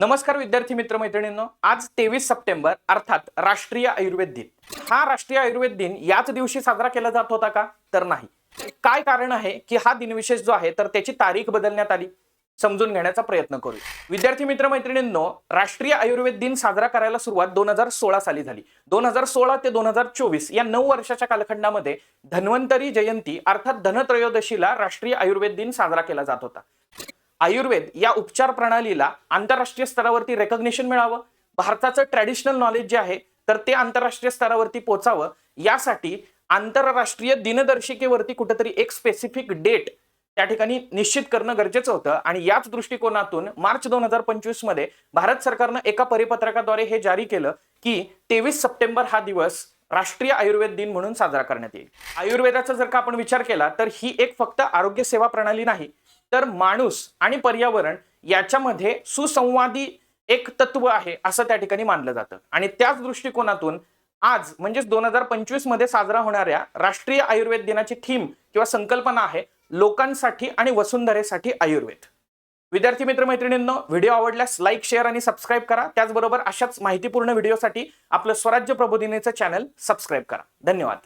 नमस्कार विद्यार्थी मित्र मैत्रिणींनो, आज 23 सप्टेंबर अर्थात राष्ट्रीय आयुर्वेद दिन। हा राष्ट्रीय आयुर्वेद दिन याच दिवशी साजरा केला जात होता का? तर नाही। काय कारण आहे की हा दिनविशेष जो आहे तर त्याची तारीख बदलण्यात आली? समजून घेण्याचा प्रयत्न करू। विद्यार्थी मित्र मैत्रिणींनो, राष्ट्रीय आयुर्वेद दिन साजरा करायला सुरुवात 2016 साली झाली। 2016 ते 2024 या 9 वर्षाच्या कालखंडामध्ये धन्वंतरी जयंती अर्थात धनत्रयोदशीला राष्ट्रीय आयुर्वेद दिन साजरा केला जात होता। आयुर्वेद या उपचार प्रणालीला आंतरराष्ट्रीय स्तरावरती रेकॉग्निशन मिळावं, भारताचं ट्रॅडिशनल नॉलेज जे आहे तर ते आंतरराष्ट्रीय स्तरावरती पोहोचावं, यासाठी आंतरराष्ट्रीय दिनदर्शिकेवरती कुठेतरी एक स्पेसिफिक डेट त्या ठिकाणी निश्चित करणं गरजेचं होतं। आणि याच दृष्टिकोनातून मार्च 2025 मध्ये भारत सरकारनं एका परिपत्रकाद्वारे हे जारी केलं की 23 सप्टेंबर हा दिवस राष्ट्रीय आयुर्वेद दिन म्हणून साजरा करण्यात येईल। आयुर्वेदाचा जर का आपण विचार केला तर ही एक फक्त आरोग्य सेवा प्रणाली नाही, तर माणूस आणि पर्यावरण याच्यामध्ये सुसंवादी एक तत्व आहे असं त्या ठिकाणी मानलं जातं। आणि त्याच दृष्टिकोनातून आज म्हणजे 2025 मध्ये साजरा होणाऱ्या राष्ट्रीय आयुर्वेद दिनाची थीम किंवा संकल्पना आहे लोकांसाठी आणि वसुंधरेसाठी आयुर्वेद। विद्यार्थी मित्र मैत्रिणींनो, व्हिडिओ आवडल्यास लाईक, शेअर आणि सबस्क्राईब करा। त्याचबरोबर अशाच माहितीपूर्ण व्हिडिओसाठी आपलं स्वराज्य प्रबोधिनीचं चॅनल सबस्क्राईब करा। धन्यवाद।